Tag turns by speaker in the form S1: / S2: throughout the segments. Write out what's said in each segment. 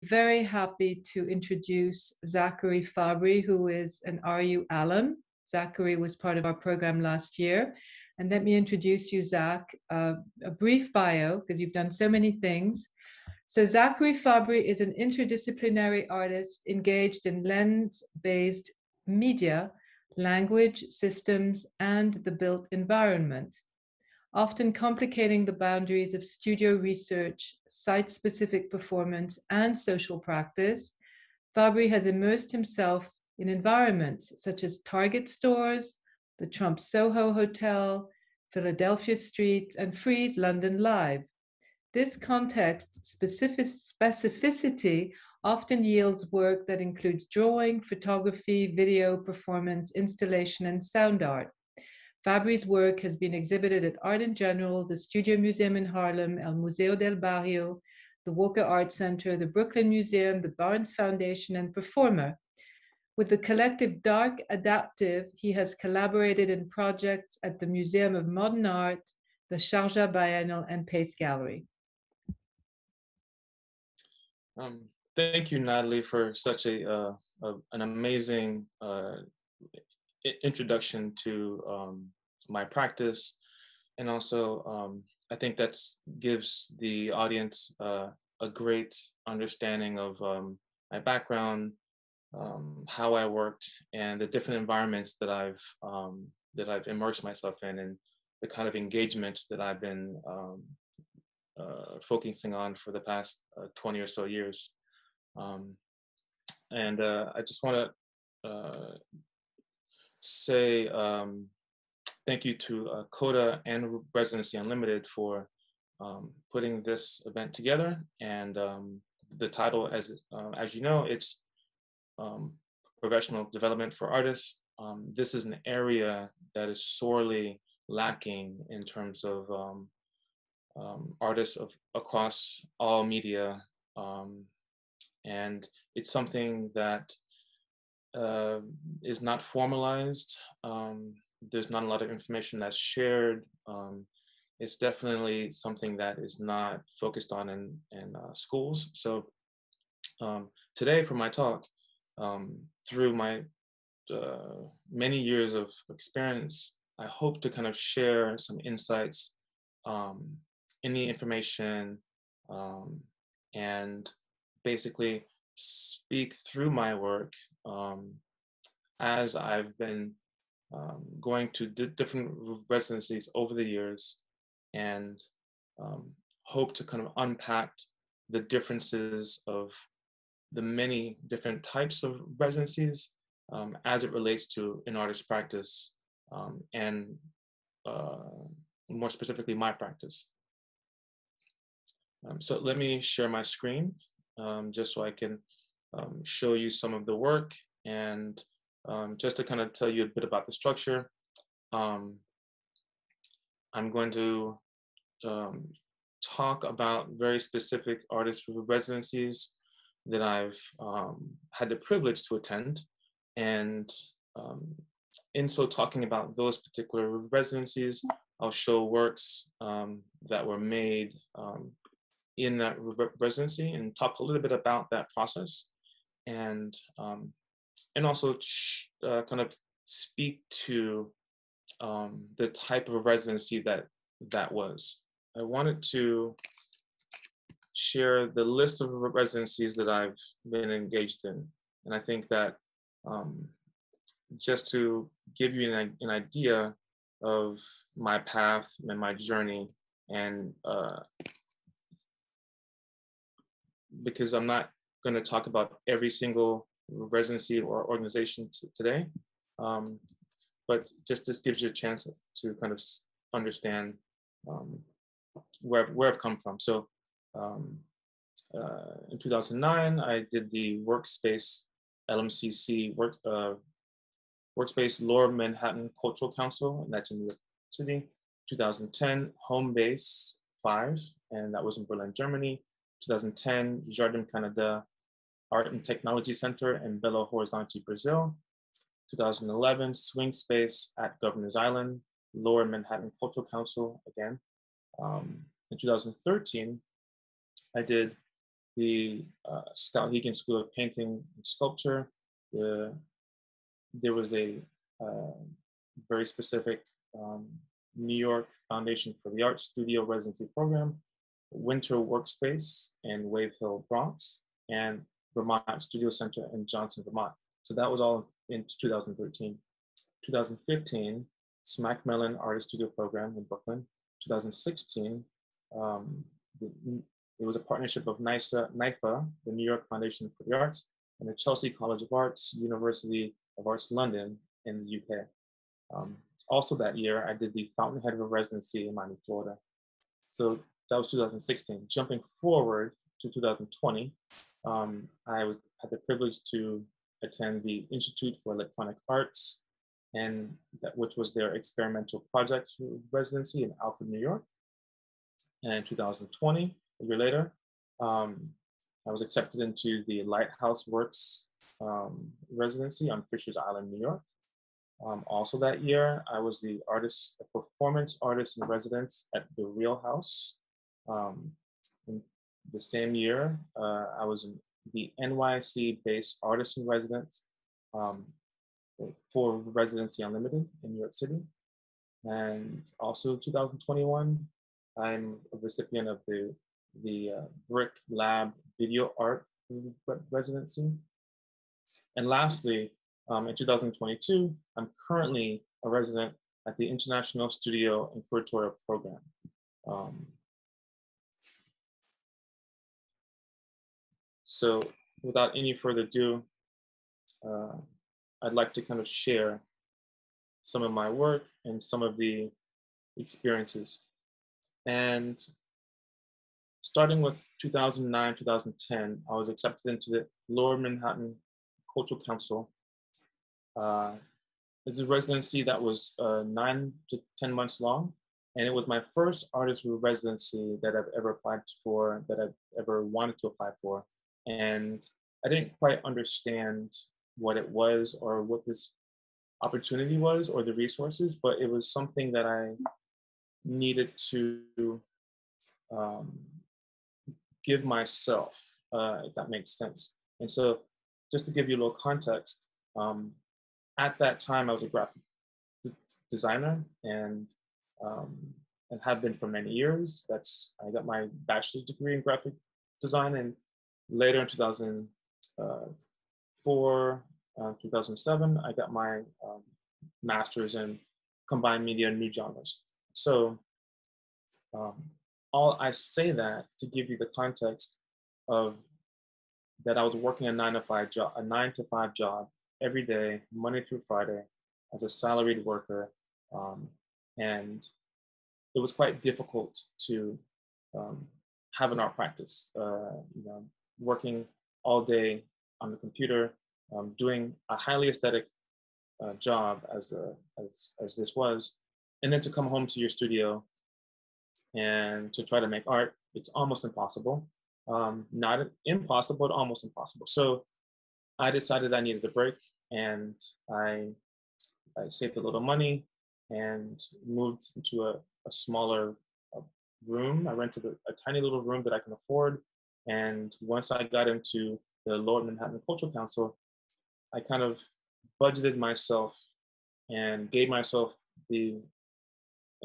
S1: very happy to introduce Zachary Fabri, who is an RU alum. Zachary was part of our program last year. And let me introduce you, Zach, a brief bio, because you've done so many things. So Zachary Fabri is an interdisciplinary artist engaged in lens-based media, language, systems, and the built environment, often complicating the boundaries of studio research, site-specific performance, and social practice. Fabri has immersed himself in environments such as Target stores, the Trump Soho Hotel, Philadelphia Street, and Frieze London Live. This context-specificity often yields work that includes drawing, photography, video, performance, installation, and sound art. Fabri's work has been exhibited at Art in General, the Studio Museum in Harlem, El Museo del Barrio, the Walker Art Center, the Brooklyn Museum, the Barnes Foundation, and Performer. With the collective Dark Adaptive, he has collaborated in projects at the Museum of Modern Art, the Sharjah Biennial, and Pace Gallery.
S2: Thank you, Natalie, for such an amazing introduction to my practice. And also, I think that gives the audience a great understanding of my background, how I worked, and the different environments that I've immersed myself in, and the kind of engagement that I've been focusing on for the past 20 or so years. And I just want to say thank you to KODA and Residency Unlimited for putting this event together. And the title, as you know, it's Professional Development for Artists. This is an area that is sorely lacking in terms of artists across all media, and it's something that is not formalized. There's not a lot of information that's shared. It's definitely something that is not focused on in schools. So today for my talk, through my many years of experience, I hope to kind of share some insights in the information, and basically speak through my work as I've been going to different residencies over the years, and hope to kind of unpack the differences of the many different types of residencies as it relates to an artist's practice, and more specifically my practice. So let me share my screen just so I can show you some of the work, and just to kind of tell you a bit about the structure. I'm going to talk about very specific artist residencies that I've had the privilege to attend, and in so talking about those particular residencies, I'll show works that were made in that residency, and talk a little bit about that process, and also kind of speak to the type of residency that was. I wanted to share the list of residencies that I've been engaged in, and I think that just to give you an idea of my path and my journey, and because I'm not going to talk about every single residency or organization today, but just this gives you a chance to kind of understand where I've come from. So in 2009, I did the Workspace LMCC Workspace Lower Manhattan Cultural Council, and that's in New York City. 2010, Home Base 5, and that was in Berlin, Germany. 2010, Jardim Canada Art and Technology Center in Belo Horizonte, Brazil. 2011, Swing Space at Governor's Island, Lower Manhattan Cultural Council again. In 2013, I did the Skowhegan School of Painting and Sculpture. There was a very specific New York Foundation for the Arts Studio Residency Program, Winter Workspace in Wave Hill, Bronx, and Vermont Studio Center in Johnson, Vermont. So that was all in 2013. 2015, Smack Mellon Artist Studio Program in Brooklyn. 2016, it was a partnership of NIFA, the New York Foundation for the Arts, and the Chelsea College of Arts, University of Arts London in the UK. Also that year, I did the Fountainhead Residency in Miami, Florida. So that was 2016. Jumping forward to 2020, I had the privilege to attend the Institute for Electronic Arts, and which was their experimental projects residency in Alfred, New York. And in 2020, a year later, I was accepted into the Lighthouse Works residency on Fisher's Island, New York. Also that year, I was the performance artist in residence at the Real House. In the same year, I was in the NYC-based artist in residence for Residency Unlimited in New York City. And also 2021, I'm a recipient of the Brick Lab Video Art Residency. And lastly, in 2022, I'm currently a resident at the International Studio and Curatorial Program. So without any further ado, I'd like to kind of share some of my work and some of the experiences. And starting with 2009, 2010, I was accepted into the Lower Manhattan Cultural Council. It's a residency that was 9 to 10 months long. And it was my first artist residency that I've ever applied for, that I've ever wanted to apply for. And I didn't quite understand what it was or what this opportunity was or the resources, but it was something that I needed to give myself, if that makes sense. And so just to give you a little context, at that time I was a graphic designer and have been for many years. I got my bachelor's degree in graphic design, and later in 2004, 2007, I got my master's in combined media and new genres. So I say that to give you the context of that I was working a 9 to 5 job every day, Monday through Friday, as a salaried worker, and it was quite difficult to have an art practice. Working all day on the computer, doing a highly aesthetic job as this was, and then to come home to your studio and to try to make art, it's almost impossible. Not impossible, but almost impossible. So I decided I needed a break, and I saved a little money and moved into a smaller room. I rented a tiny little room that I can afford. And once I got into the Lower Manhattan Cultural Council, I kind of budgeted myself and gave myself an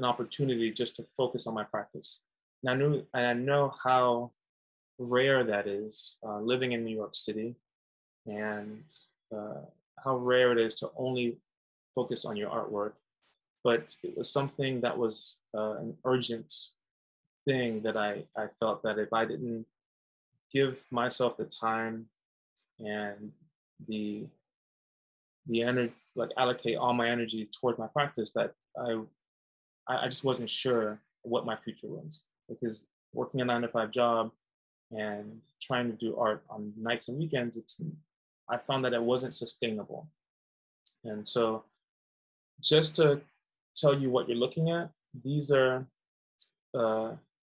S2: opportunity just to focus on my practice. And I know how rare that is, living in New York City, and how rare it is to only focus on your artwork. But it was something that was an urgent thing that I felt that if I didn't give myself the time and the energy, like allocate all my energy towards my practice, that I just wasn't sure what my future was, because working a 9 to 5 job and trying to do art on nights and weekends, I found that it wasn't sustainable. And so just to tell you what you're looking at, these are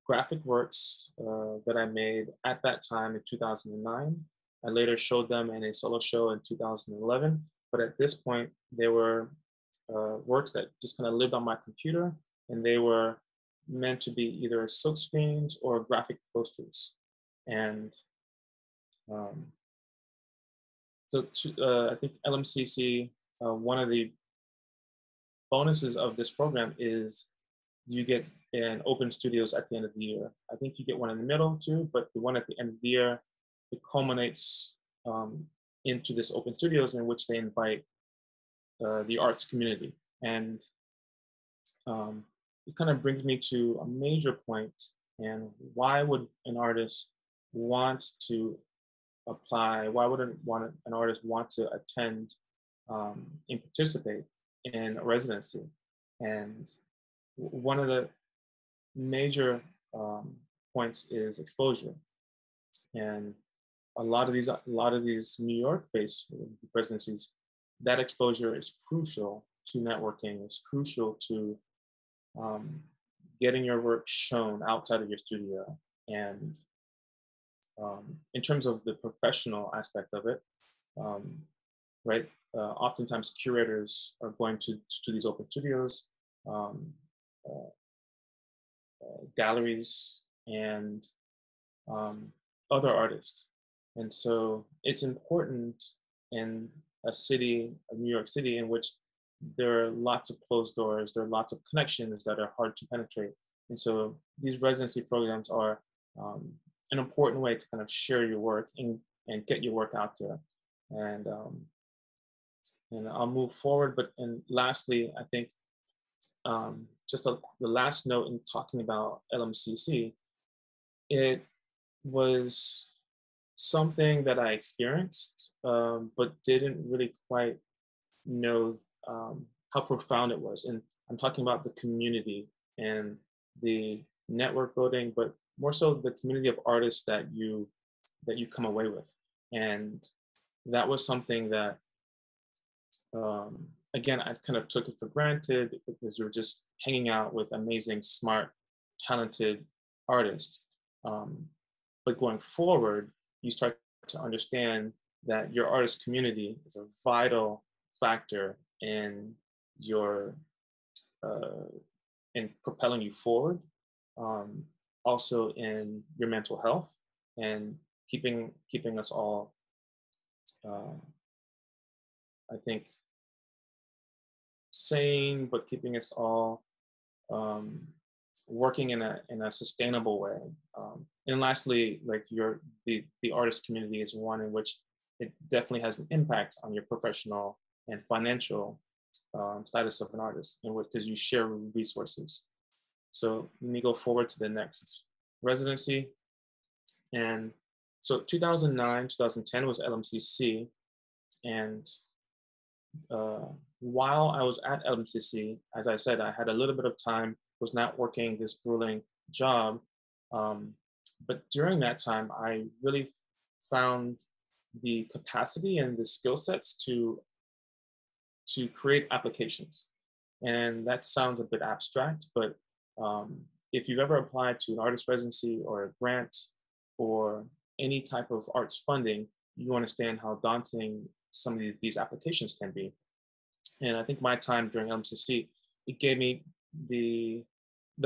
S2: graphic works that I made at that time in 2009. I later showed them in a solo show in 2011, but at this point, they were works that just kind of lived on my computer, and they were meant to be either silk screens or graphic posters. And Um, I think LMCC, one of the bonuses of this program is you get an open studios at the end of the year. I think you get one in the middle too, but the one at the end of the year, it culminates into this open studios in which they invite the arts community. And it kind of brings me to a major point, and why would an artist want to apply? Why would an artist want to attend and participate in a residency? And one of the major points is exposure. And a lot of these New York-based residencies, that exposure is crucial to networking. It's crucial to getting your work shown outside of your studio. And in terms of the professional aspect of it, right? Oftentimes curators are going to these open studios, galleries, and other artists. And so it's important in a city, New York City, in which there are lots of closed doors, there are lots of connections that are hard to penetrate. And so these residency programs are an important way to kind of share your work and get your work out there. And I'll move forward, and lastly, I think the last note in talking about LMCC, it was something that I experienced, but didn't really quite know how profound it was. And I'm talking about the community and the network building, but more so the community of artists that you come away with. And that was something that, again, I kind of took it for granted because we were just hanging out with amazing, smart, talented artists. But going forward, you start to understand that your artist community is a vital factor in your in propelling you forward, also in your mental health and keeping us all, I think, sane, but keeping us all working in a sustainable way. And lastly, like the artist community is one in which it definitely has an impact on your professional and financial status of an artist, and because you share resources. So let me go forward to the next residency. And so 2009, 2010 was LMCC. And while I was at LMCC, as I said, I had a little bit of time, was not working this grueling job. But during that time, I really found the capacity and the skill sets to create applications. And that sounds a bit abstract, but if you've ever applied to an artist residency or a grant or any type of arts funding, you understand how daunting some of these applications can be. And I think my time during LMCC, it gave me the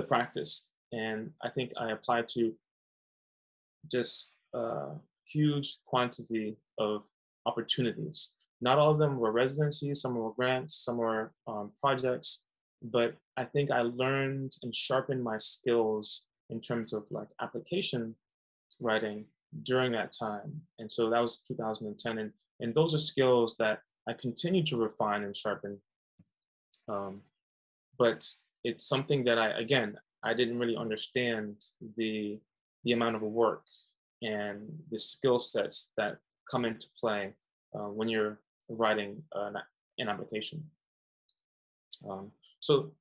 S2: practice. And I think I applied to just a huge quantity of opportunities. Not all of them were residencies, some were grants, some were projects, but I think I learned and sharpened my skills in terms of like application writing during that time. And so that was 2010. And those are skills that I continue to refine and sharpen. But it's something that I didn't really understand the amount of work and the skill sets that come into play when you're writing an application. So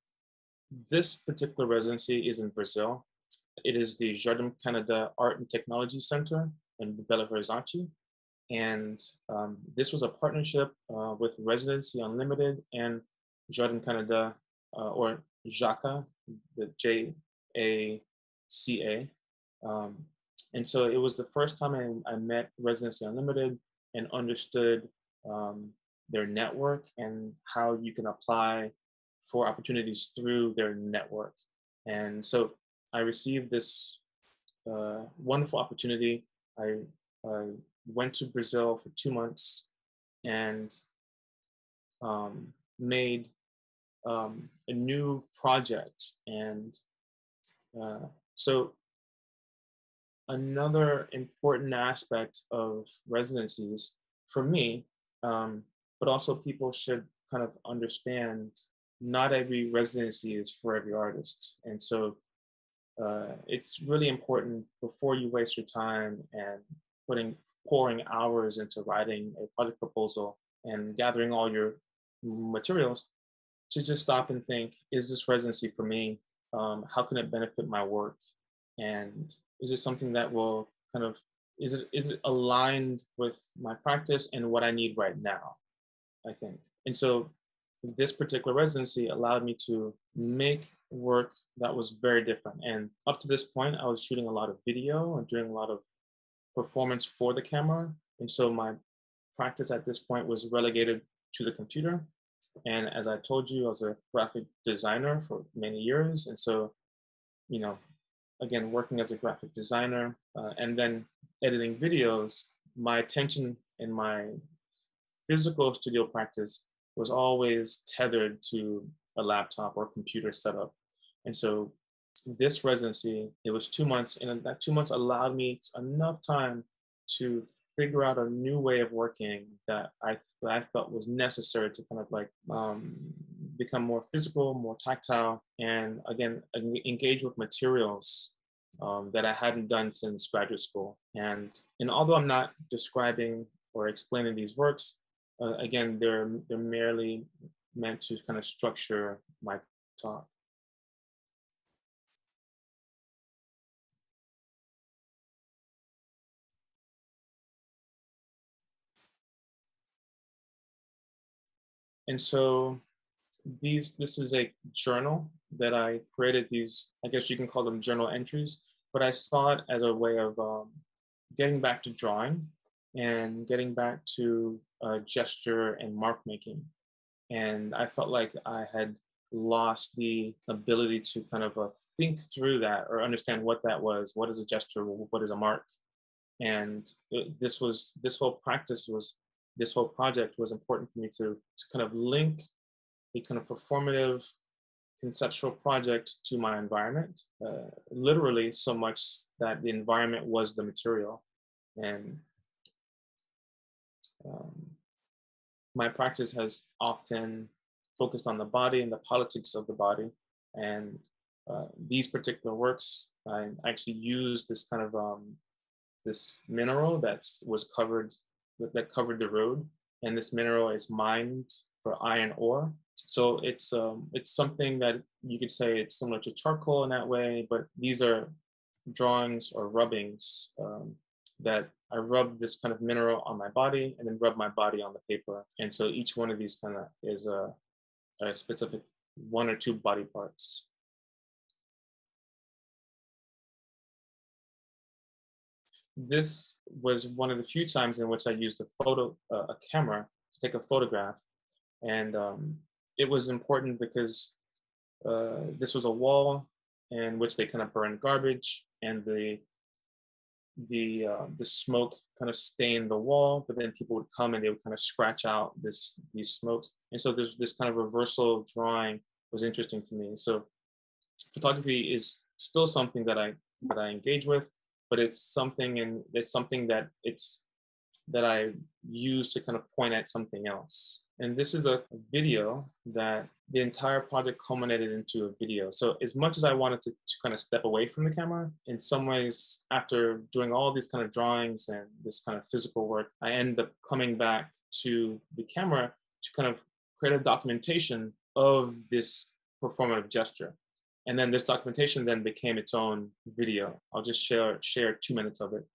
S2: this particular residency is in Brazil. It is the Jardim Canada Art and Technology Center in Belo Horizonte. And this was a partnership with Residency Unlimited and Jardim Canada, or JACA, the JACA. And so it was the first time I met Residency Unlimited and understood their network and how you can apply for opportunities through their network. And so I received this wonderful opportunity. I went to Brazil for 2 months and made a new project. And so another important aspect of residencies for me, but also people should kind of understand, not every residency is for every artist. And so it's really important, before you waste your time and pouring hours into writing a project proposal and gathering all your materials, to just stop and think, is this residency for me? How can it benefit my work? And is it something that will kind of, is it aligned with my practice and what I need right now, I think. And so this particular residency allowed me to make work that was very different. And up to this point, I was shooting a lot of video and doing a lot of performance for the camera. And so my practice at this point was relegated to the computer. And as I told you, I was a graphic designer for many years. And so, again, working as a graphic designer and then editing videos, my attention in my physical studio practice was always tethered to a laptop or computer setup. And so this residency, it was 2 months, and that 2 months allowed me enough time to figure out a new way of working that I felt was necessary to kind of like become more physical, more tactile, and again, engage with materials that I hadn't done since graduate school. And although I'm not describing or explaining these works, again, they're merely meant to kind of structure my talk. And so this is a journal that I created. These, I guess you can call them journal entries, but I saw it as a way of getting back to drawing and getting back to gesture and mark making. And I felt like I had lost the ability to kind of think through that or understand what that was. What is a gesture? What is a mark? And this whole project was important for me to kind of link a kind of performative conceptual project to my environment, literally so much that the environment was the material. And my practice has often focused on the body and the politics of the body. And these particular works, I actually used this kind of this mineral that covered the road, and this mineral is mined for iron ore. So it's something that you could say it's similar to charcoal in that way, but these are drawings or rubbings that I rub this kind of mineral on my body and then rub my body on the paper. And so each one of these kind of is a specific one or two body parts. This was one of the few times in which I used a camera to take a photograph. And it was important because this was a wall in which they kind of burned garbage, and the smoke kind of stained the wall, but then people would come and they would kind of scratch out these smokes. And so there's this kind of reversal drawing was interesting to me. So photography is still something that I engage with, but it's something that I use to kind of point at something else. And this is a video that the entire project culminated into a video. So as much as I wanted to kind of step away from the camera, in some ways, after doing all these kind of drawings and this kind of physical work, I ended up coming back to the camera to kind of create a documentation of this performative gesture. And then this documentation then became its own video. I'll just share 2 minutes of it.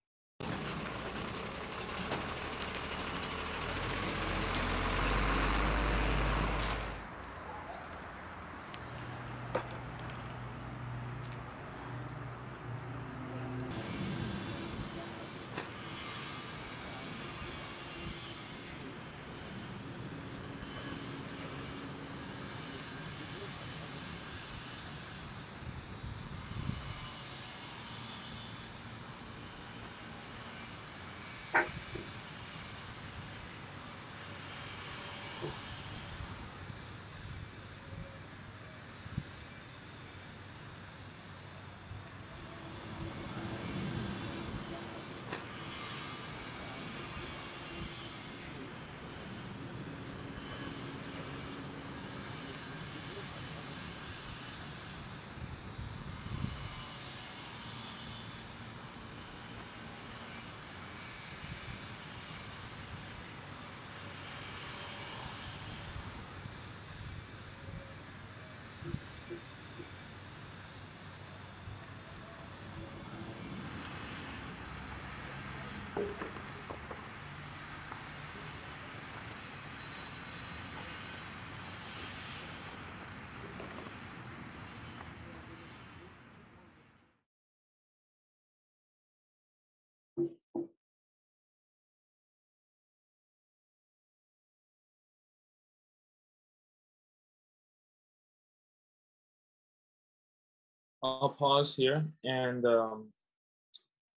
S2: I'll pause here and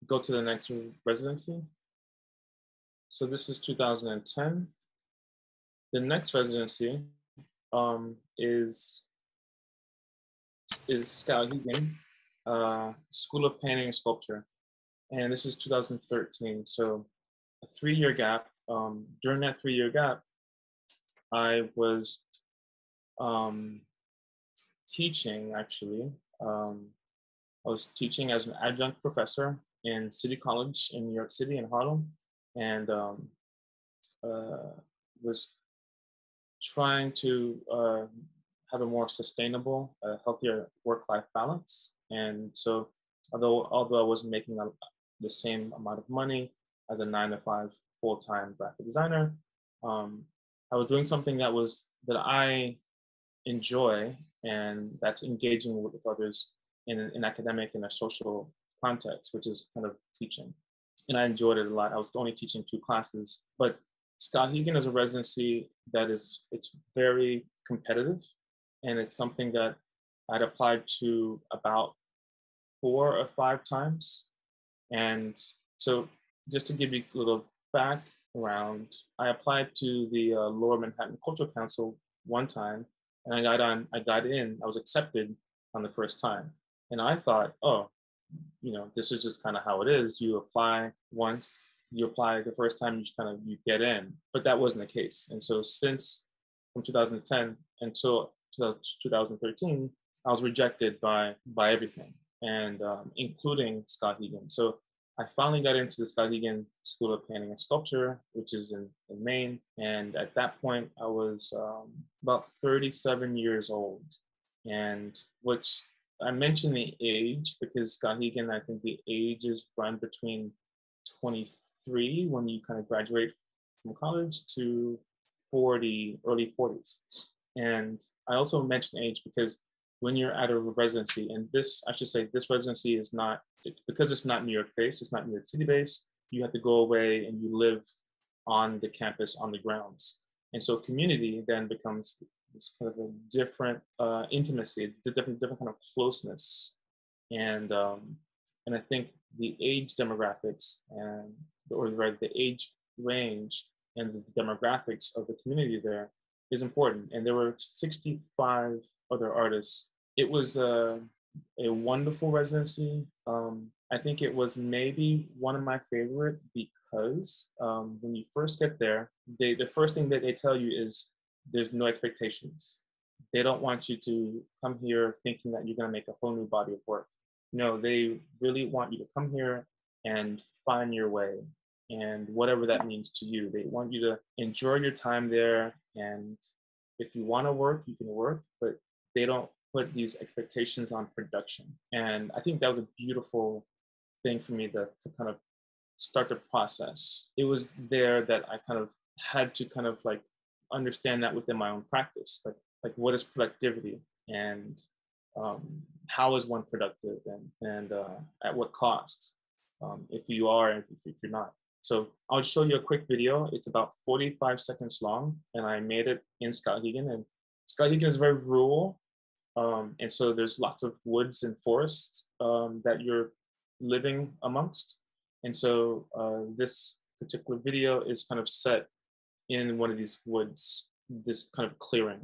S2: go to the next residency. So this is 2010. The next residency is Skowhegan School of Painting and Sculpture, and this is 2013. So a 3-year gap. During that 3-year gap, I was teaching actually. I was teaching as an adjunct professor in City College in New York City in Harlem, and was trying to have a more sustainable, healthier work-life balance. And so, although I wasn't making the same amount of money as a 9-to-5 full-time graphic designer, I was doing something that I enjoy, and that's engaging with others in an academic and a social context, which is kind of teaching. And I enjoyed it a lot. I was only teaching 2 classes, but Skowhegan is a residency it's very competitive, and it's something that I'd applied to about 4 or 5 times. And so just to give you a little background, I applied to the Lower Manhattan Cultural Council one time, and I got in, I was accepted on the first time. And I thought, oh, this is just kind of how it is. You apply once, you apply the first time, you get in. But that wasn't the case. And so from 2010 until 2013, I was rejected by everything, and including Skowhegan. So I finally got into the Skowhegan School of Painting and Sculpture, which is in Maine. And at that point, I was about 37 years old. And which I mentioned the age because Skowhegan, I think the ages run between 23 when you kind of graduate from college to 40, early 40s. And I also mentioned age because when you're at a residency, and this residency is not, because it's not New York based, it's not New York City based, you have to go away and you live on the campus, on the grounds. And so community then becomes this kind of a different intimacy, a different kind of closeness. And I think the age demographics the age range and the demographics of the community there is important. And there were 65 other artists. It was a wonderful residency. I think it was maybe one of my favorite because when you first get there, the first thing that they tell you is there's no expectations. They don't want you to come here thinking that you're going to make a whole new body of work. No, they really want you to come here and find your way, and whatever that means to you. They want you to enjoy your time there, and if you want to work, you can work, but they don't put these expectations on production. And I think that was a beautiful thing for me to kind of start the process. It was there that I kind of had to kind of like understand that within my own practice, like what is productivity, and how is one productive, and at what cost, if you are and if you're not. So I'll show you a quick video. It's about 45 seconds long, and I made it in Skowhegan. And Skowhegan is very rural, and so there's lots of woods and forests that you're living amongst. And so this particular video is kind of set in one of these woods, this kind of clearing.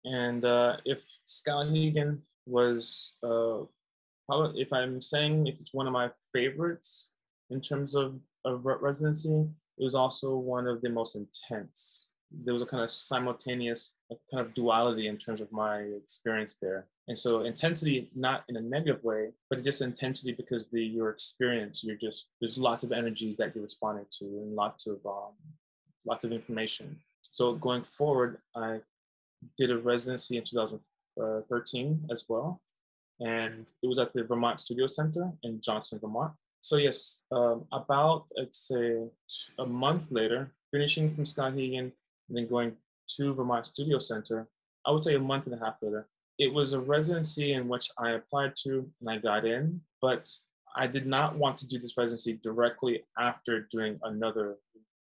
S2: And if Skowhegan was, probably, if I'm saying if it's one of my favorites in terms of residency, it was also one of the most intense there was a kind of simultaneous kind of duality in terms of my experience there. And so intensity, not in a negative way, but just intensity because your experience, there's lots of energy that you're responding to and lots of information. So going forward, I did a residency in 2013 as well. And it was at the Vermont Studio Center in Johnson, Vermont. So yes, about, I'd say, a month later, finishing from Skowhegan and then going to Vermont Studio Center, I would say a month and a half later, it was a residency in which I applied to and I got in, but I did not want to do this residency directly after doing another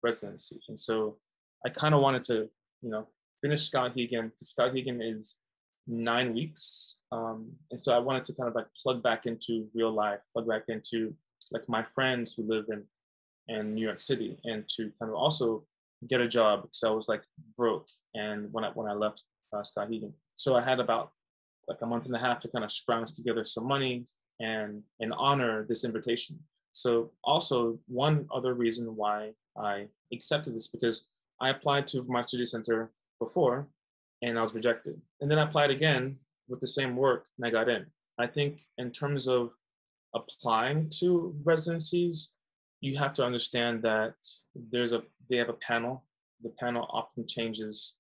S2: residency. And so I kind of wanted to, finish Skowhegan, because Skowhegan is 9 weeks. And so I wanted to kind of like plug back into real life, plug back into like my friends who live in New York City, and to kind of also get a job because I was like broke. And when I left Skowhegan, so I had about like a month and a half to kind of scrounge together some money and honor this invitation. So also one other reason why I accepted this, because I applied to my studio center before and I was rejected. And then I applied again with the same work and I got in. I think in terms of applying to residencies, you have to understand that they have a panel. The panel often changes.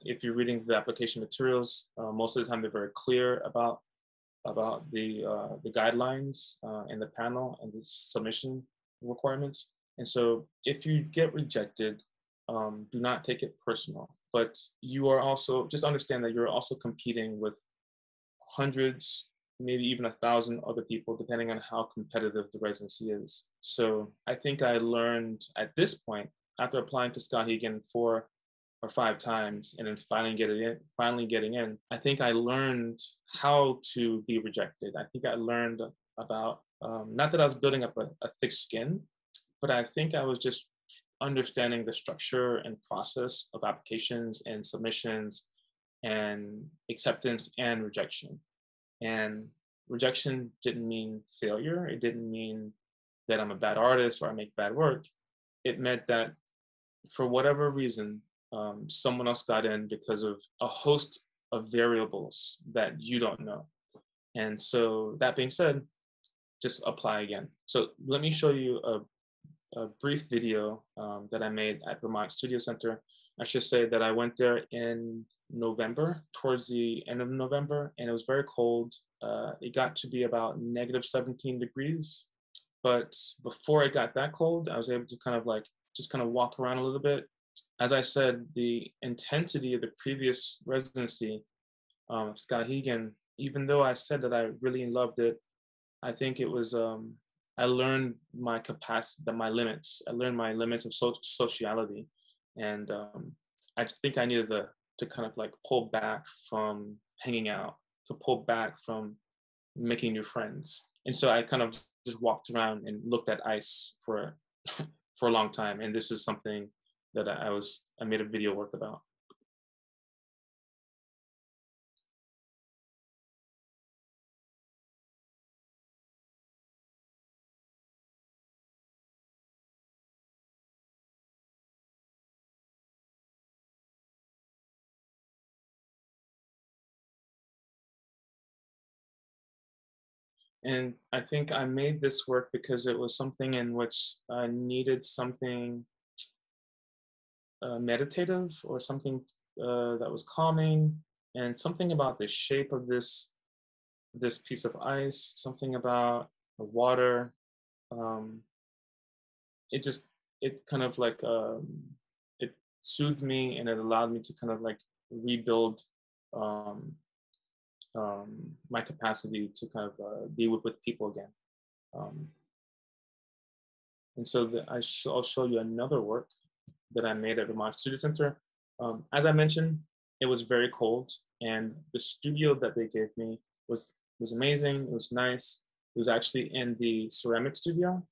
S2: If you're reading the application materials, most of the time they're very clear about the guidelines and the panel and the submission requirements. And so if you get rejected, do not take it personal. But you are also, just understand that you're also competing with hundreds, maybe even 1,000 other people, depending on how competitive the residency is. So I think I learned at this point, after applying to Skowhegan 4 or 5 times and then finally getting in, I think I learned how to be rejected. I think I learned about, not that I was building up a thick skin, but I think I was just understanding the structure and process of applications and submissions and acceptance and rejection. And rejection didn't mean failure. It didn't mean that I'm a bad artist or I make bad work. It meant that for whatever reason, someone else got in because of a host of variables that you don't know. And so that being said, just apply again. So let me show you a brief video that I made at Vermont Studio Center. I should say that I went there in November, towards the end of November, and it was very cold. It got to be about -17 degrees. But before it got that cold, I was able to kind of like just kind of walk around a little bit. As I said, the intensity of the previous residency, Skowhegan, even though I said that I really loved it, I think it was, I learned my capacity, my limits. I learned my limits of sociality. And I just think I needed to kind of like pull back from hanging out, to pull back from making new friends. And so I kind of just walked around and looked at ice for for a long time. And this is something that I made a video work about. And I think I made this work because it was something in which I needed something meditative, or something that was calming, and something about the shape of this piece of ice, something about the water. It kind of like, it soothed me, and it allowed me to kind of like rebuild my capacity to kind of be with people again. And so I'll show you another work that I made at Vermont Studio Center. As I mentioned, it was very cold, and the studio that they gave me was amazing. It was nice. It was actually in the ceramic studio,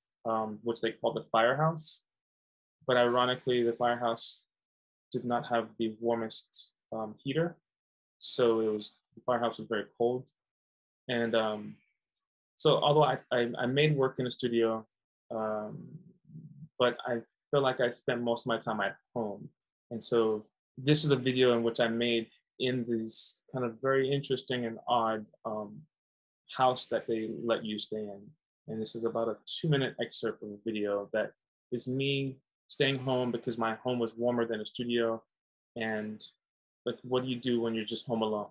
S2: which they call the Firehouse. But ironically, the Firehouse did not have the warmest heater, so the Firehouse was very cold. And so although I made work in the studio, but I feel like I spent most of my time at home. And so this is a video in which I made in this kind of very interesting and odd house that they let you stay in. And this is about a 2-minute excerpt of a video that is me staying home because my home was warmer than a studio. And like, what do you do when you're just home alone?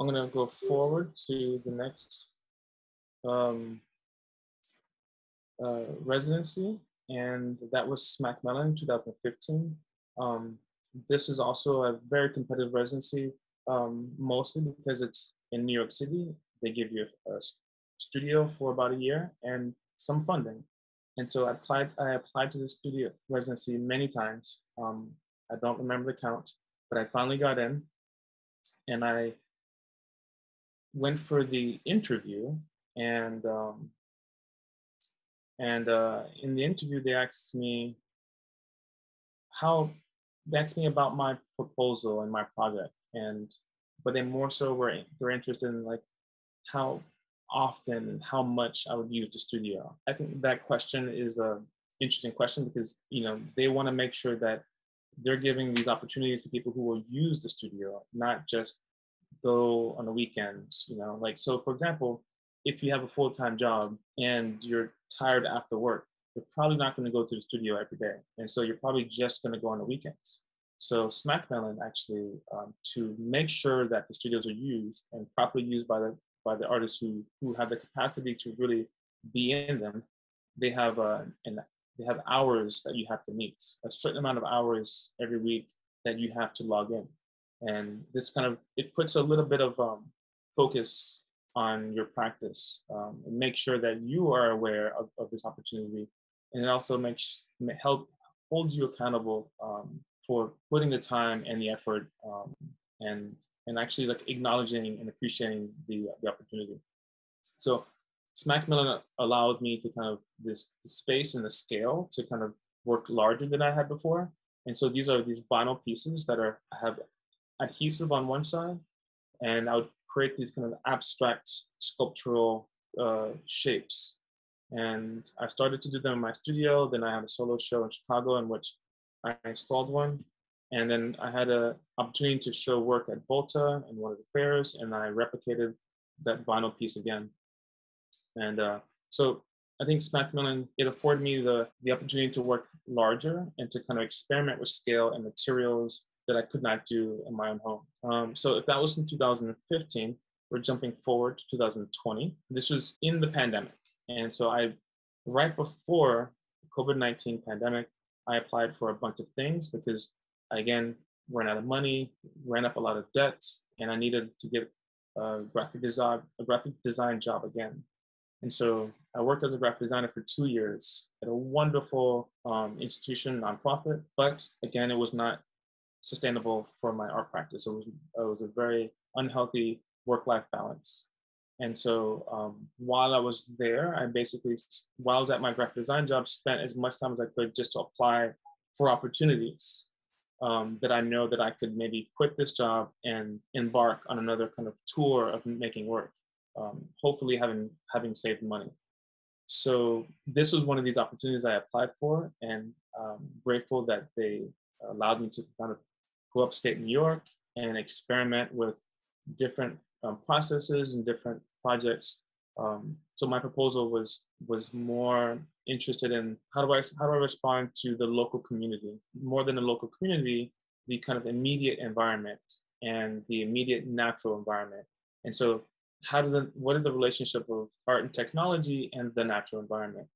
S2: I'm gonna go forward to the next um, residency, and that was Smack Melon 2015. This is also a very competitive residency, mostly because it's in New York City. They give you a studio for about a year and some funding. And so I applied to the studio residency many times. I don't remember the count, but I finally got in, and I went for the interview, and in the interview they asked me how they asked me about my proposal and my project, and but they more so they're interested in like how often and how much I would use the studio. I think that question is a interesting question because they want to make sure that they're giving these opportunities to people who will use the studio, not just go on the weekends. Like, so for example, if you have a full-time job and you're tired after work, you're probably not going to go to the studio every day, and so you're probably just going to go on the weekends. So Smackmelon actually, to make sure that the studios are used and properly used by the artists who have the capacity to really be in them, they have they have hours that you have to meet, a certain amount of hours every week that you have to log in. And this kind of, it puts a little bit of focus on your practice, and make sure that you are aware of this opportunity, and it also holds you accountable for putting the time and the effort, and actually like acknowledging and appreciating the opportunity. So Smack Melon allowed me to kind of the space and the scale to kind of work larger than I had before. And so these are these vinyl pieces that have adhesive on one side, and I would create these kind of abstract sculptural shapes. And I started to do them in my studio. Then I had a solo show in Chicago in which I installed one. And then I had an opportunity to show work at Volta in one of the fairs, and I replicated that vinyl piece again. And so I think Smack Melon, it afforded me the opportunity to work larger and to kind of experiment with scale and materials that I could not do in my own home. So if that was in 2015, we're jumping forward to 2020. This was in the pandemic. And so right before the COVID-19 pandemic, I applied for a bunch of things because I, again, ran out of money, ran up a lot of debts, and I needed to get a graphic design job again. And so I worked as a graphic designer for 2 years at a wonderful institution, nonprofit, but again, it was not sustainable for my art practice. It was a very unhealthy work-life balance. And so while I was there, while I was at my graphic design job, spent as much time as I could just to apply for opportunities. that I know that I could maybe quit this job and embark on another kind of tour of making work, hopefully having saved money. So this was one of these opportunities I applied for, and grateful that they allowed me to kind of go upstate New York and experiment with different processes and different projects. So my proposal was more interested in how do I respond to the local community, more than the local community, the kind of immediate environment and the immediate natural environment. And so what is the relationship of art and technology and the natural environment?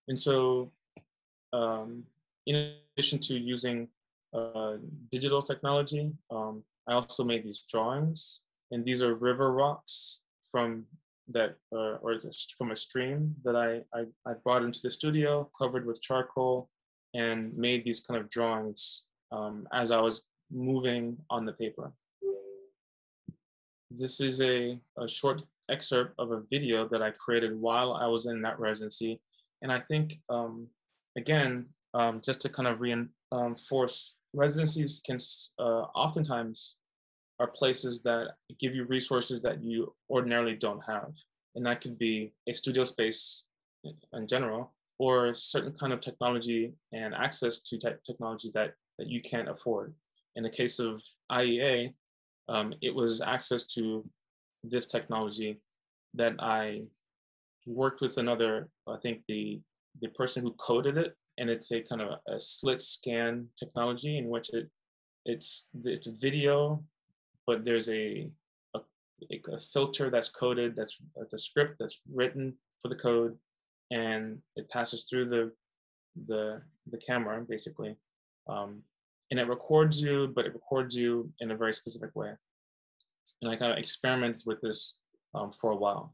S2: And so in addition to using digital technology, I also made these drawings, and these are river rocks from from a stream that I brought into the studio, covered with charcoal, and made these kind of drawings as I was moving on the paper. This is a short excerpt of a video that I created while I was in that residency. And I think, again, just to kind of reinforce, residencies can oftentimes are places that give you resources that you ordinarily don't have. And that could be a studio space in general, or certain kind of technology and access to technology that you can't afford. In the case of IEA, it was access to this technology that I worked with another, I think the person who coded it, and it's a kind of a slit scan technology in which it's video, but there's a filter that's coded, that's a script that's written for the code, and it passes through the camera basically, and it records you, but it records you in a very specific way. And I kind of experimented with this for a while.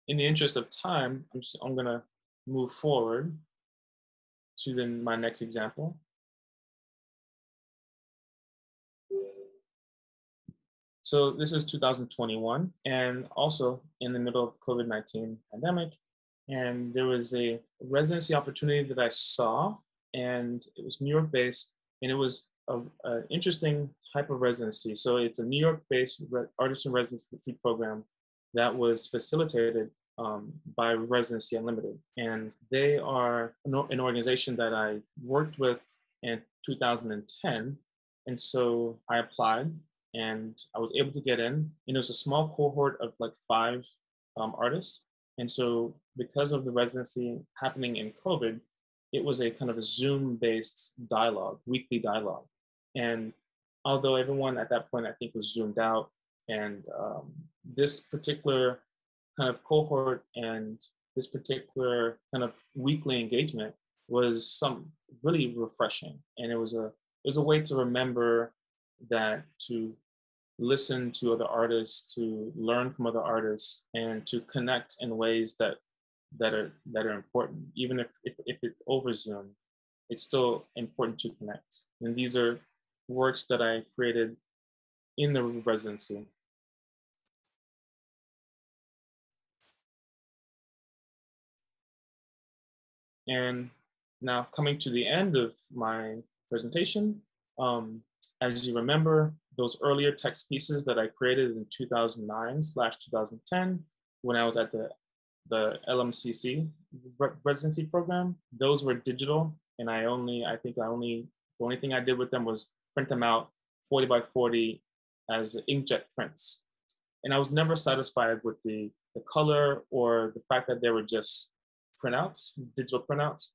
S2: In the interest of time, I'm going to move forward to my next example. So this is 2021, and also in the middle of the COVID-19 pandemic. And there was a residency opportunity that I saw, and it was New York based, and it was an interesting type of residency. So it's a New York based artist in residency program that was facilitated by Residency Unlimited. And they are an organization that I worked with in 2010. And so I applied, and I was able to get in. And it was a small cohort of like 5 artists. And so because of the residency happening in COVID, it was a kind of a Zoom-based dialogue, weekly dialogue. And although everyone at that point, I think, was Zoomed out, and this particular kind of cohort and this particular kind of weekly engagement was really refreshing. And it was a way to remember that, to listen to other artists, to learn from other artists, and to connect in ways that are important. Even if it's over Zoom, it's still important to connect. And these are works that I created in the residency. And now, coming to the end of my presentation, as you remember, those earlier text pieces that I created in 2009/2010, when I was at the LMCC residency program, those were digital, and the only thing I did with them was print them out 40 by 40 as inkjet prints. And I was never satisfied with the color or the fact that they were just printouts, digital printouts.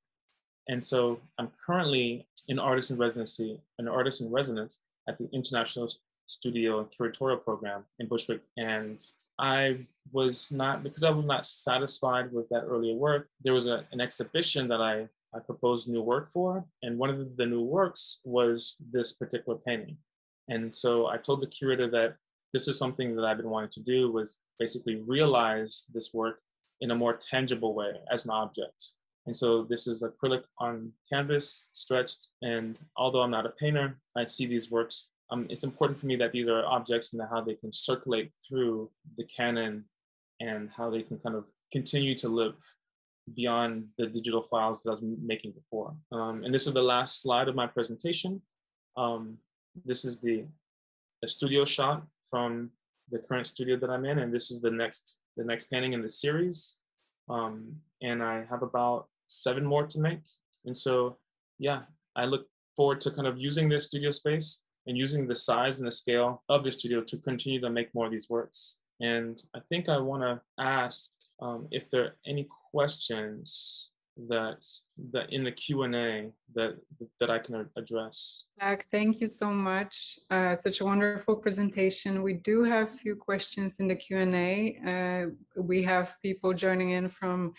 S2: And so I'm currently an artist in residence at the International Studio and Curatorial Program in Bushwick. And because I was not satisfied with that earlier work, there was an exhibition that I proposed new work for. And one of the new works was this particular painting. And so I told the curator that this is something that I've been wanting to do, was basically realize this work in a more tangible way as an object. And so this is acrylic on canvas, stretched, and although I'm not a painter, I see these works. It's important for me that these are objects and how they can circulate through the canon and how they can kind of continue to live beyond the digital files that I was making before. And this is the last slide of my presentation. This is the studio shot from the current studio that I'm in, and this is the next painting in the series. And I have about 7 more to make. And so, yeah, I look forward to kind of using this studio space and using the size and the scale of the studio to continue to make more of these works. And I think I want to ask if there are any questions that in the Q&A that I can address.
S3: Zach, thank you so much. Such a wonderful presentation. We do have a few questions in the Q&A. We have people joining in from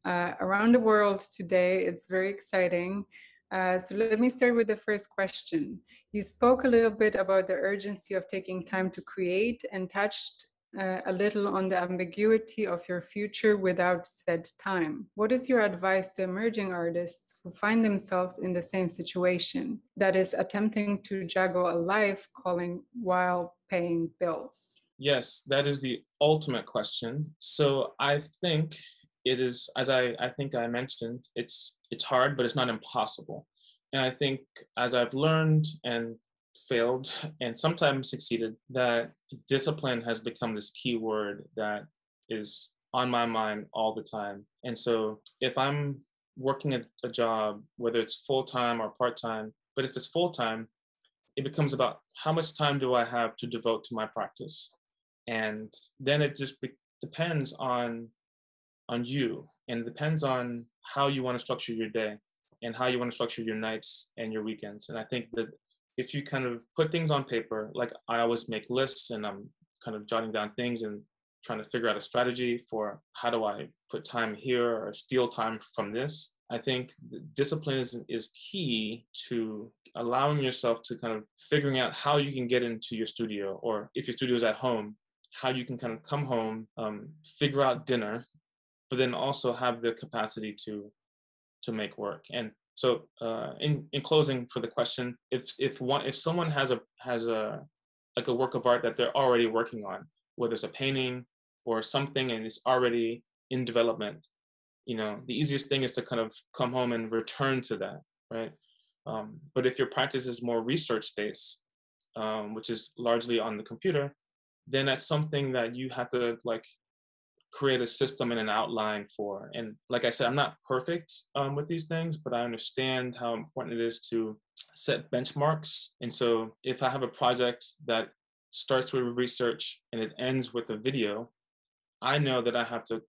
S3: around the world today. It's very exciting. So let me start with the first question. You spoke a little bit about the urgency of taking time to create and touched a little on the ambiguity of your future without set time. What is your advice to emerging artists who find themselves in the same situation, that is, attempting to juggle a life calling while paying bills?
S2: Yes, that is the ultimate question. So I think it is, as I think I mentioned, it's hard, but it's not impossible. And I think as I've learned and failed and sometimes succeeded, that discipline has become this key word that is on my mind all the time. And so if I'm working at a job, whether it's full-time or part-time, but if it's full-time, it becomes about how much time do I have to devote to my practice? And then it just depends on you, and it depends on how you want to structure your day and how you want to structure your nights and your weekends. And I think that if you kind of put things on paper, like I always make lists and I'm kind of jotting down things and trying to figure out a strategy for how do I put time here or steal time from this. I think the discipline is key to allowing yourself to kind of figuring out how you can get into your studio, or if your studio is at home, how you can kind of come home, figure out dinner, but then also have the capacity to make work. And so in closing for the question, if someone has a like a work of art that they're already working on, whether it's a painting or something and it's already in development, you know, the easiest thing is to kind of come home and return to that, right? But if your practice is more research-based, which is largely on the computer, then that's something that you have to like create a system and an outline for. And like I said, I'm not perfect with these things, but I understand how important it is to set benchmarks. And so if I have a project that starts with research and it ends with a video, I know that I have to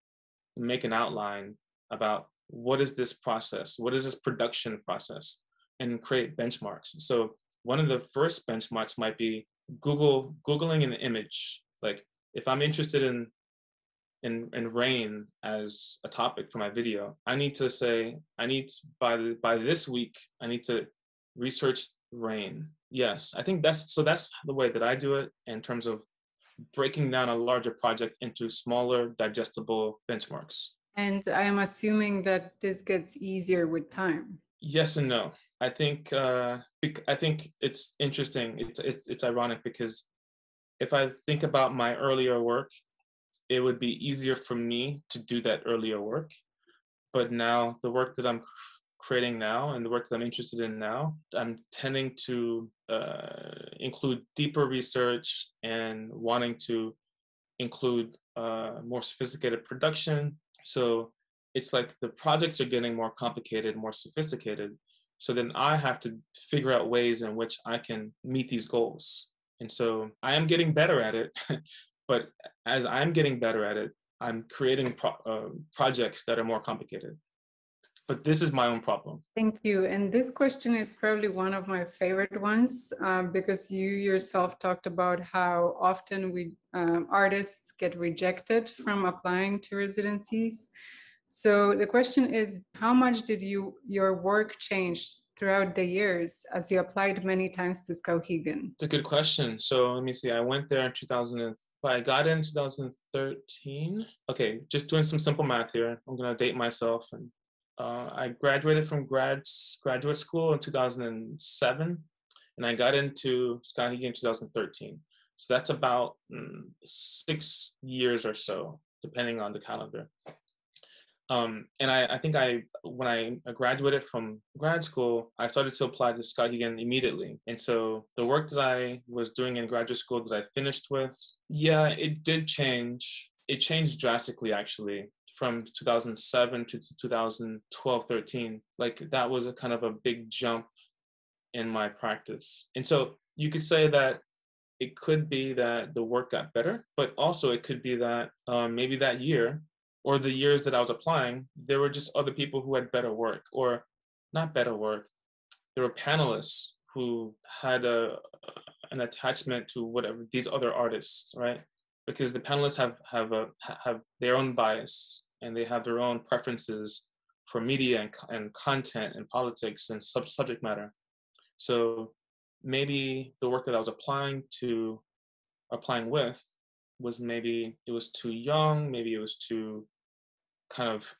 S2: make an outline about what is this process, what is this production process, and create benchmarks. So one of the first benchmarks might be Googling an image. Like if I'm interested in rain as a topic for my video, I need to say, by this week, I need to research rain. Yes, I think that's the way that I do it in terms of breaking down a larger project into smaller, digestible benchmarks.
S3: And I am assuming that this gets easier with time.
S2: Yes and no. I think it's interesting. It's ironic because if I think about my earlier work, it would be easier for me to do that earlier work. But now the work that I'm creating now and the work that I'm interested in now, I'm tending to include deeper research and wanting to include more sophisticated production. So it's like the projects are getting more complicated, more sophisticated. So then I have to figure out ways in which I can meet these goals. And so I am getting better at it. But as I'm getting better at it, I'm creating projects that are more complicated. But this is my own problem.
S3: Thank you. And this question is probably one of my favorite ones because you yourself talked about how often we artists get rejected from applying to residencies. So the question is, how much did your work change throughout the years as you applied many times to Skowhegan?
S2: It's a good question. So let me see. I went there in 2000. I got in 2013. Okay, just doing some simple math here. I'm gonna date myself, and I graduated from graduate school in 2007, and I got into Skowhegan in 2013. So that's about 6 years or so, depending on the calendar. And I think when I graduated from grad school, I started to apply to Skowhegan immediately. And so the work that I was doing in graduate school that I finished with, yeah, it did change. It changed drastically, actually, from 2007 to 2012, 13. Like that was a kind of a big jump in my practice. And so you could say that it could be that the work got better, but also it could be that maybe that year or the years that I was applying, there were just other people who had better work, or not better work. There were panelists who had an attachment to whatever these other artists, right? Because the panelists have their own bias and they have their own preferences for media and content and politics and subject matter. So maybe the work that I was applying with was maybe it was too young, maybe it was too kind of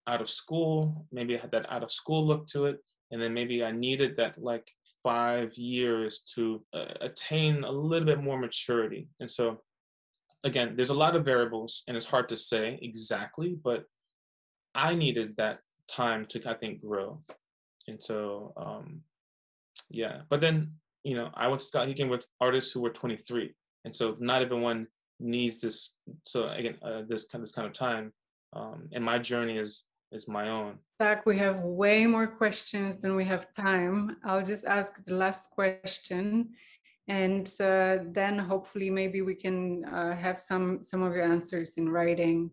S2: out of school, maybe it had that out of school look to it, and then maybe I needed that like 5 years to attain a little bit more maturity. And so again, there's a lot of variables and it's hard to say exactly, but I needed that time to, I think, grow. And so yeah, but then I went to Skowhegan with artists who were 23, and so not everyone needs this. So again, this kind of time, and my journey is my own.
S3: Zach, we have way more questions than we have time. I'll just ask the last question, and then hopefully maybe we can have some of your answers in writing.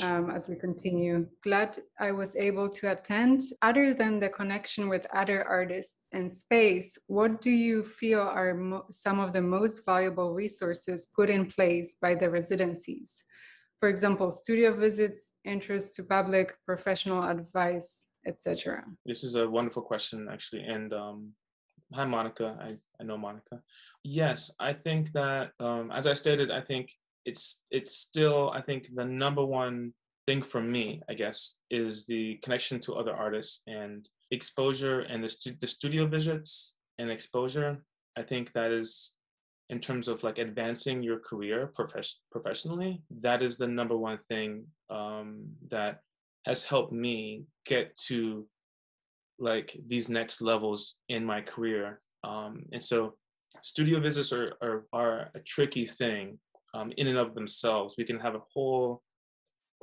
S3: As we continue. Glad I was able to attend. Other than the connection with other artists and space, what do you feel are some of the most valuable resources put in place by the residencies? For example, studio visits, interest to public, professional advice, etc.
S2: This is a wonderful question, actually. And hi, Monica. I know Monica. Yes, I think that, as I stated, I think it's still, I think the number one thing for me, I guess, is the connection to other artists and exposure, and the studio visits and exposure. I think that is, in terms of like advancing your career professionally, that is the number one thing that has helped me get to like these next levels in my career. And so studio visits are a tricky thing. In and of themselves. We can have a whole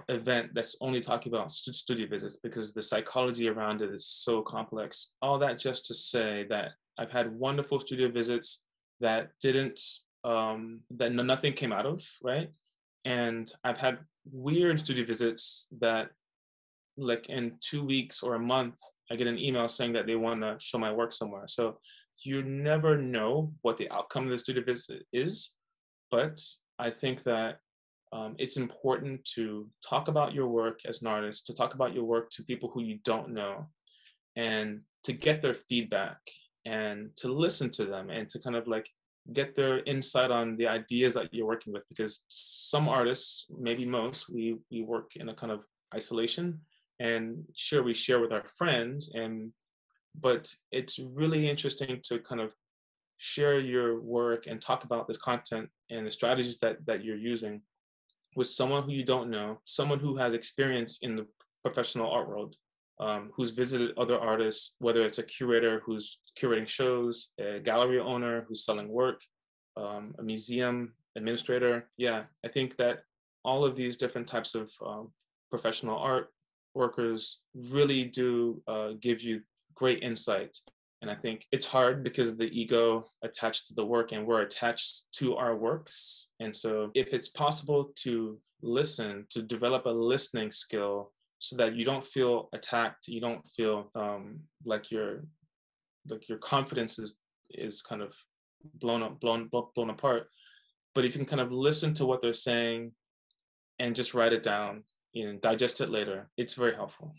S2: event that's only talking about studio visits because the psychology around it is so complex. All that just to say that I've had wonderful studio visits that nothing came out of, right? And I've had weird studio visits that like in 2 weeks or a month, I get an email saying that they want to show my work somewhere. So you never know what the outcome of the studio visit is, but I think that it's important to talk about your work as an artist, to talk about your work to people who you don't know, and to get their feedback and to listen to them and to kind of like get their insight on the ideas that you're working with. Because some artists, maybe most, we work in a kind of isolation, and sure, we share with our friends, but it's really interesting to kind of share your work and talk about the content and the strategies that you're using with someone who you don't know, someone who has experience in the professional art world, who's visited other artists, whether it's a curator who's curating shows, a gallery owner who's selling work, a museum administrator. Yeah, I think that all of these different types of professional art workers really do give you great insight. And I think it's hard because of the ego attached to the work, and we're attached to our works. And so if it's possible to listen, to develop a listening skill so that you don't feel attacked, you don't feel like your confidence is kind of blown apart. But if you can kind of listen to what they're saying and just write it down, digest it later, it's very helpful.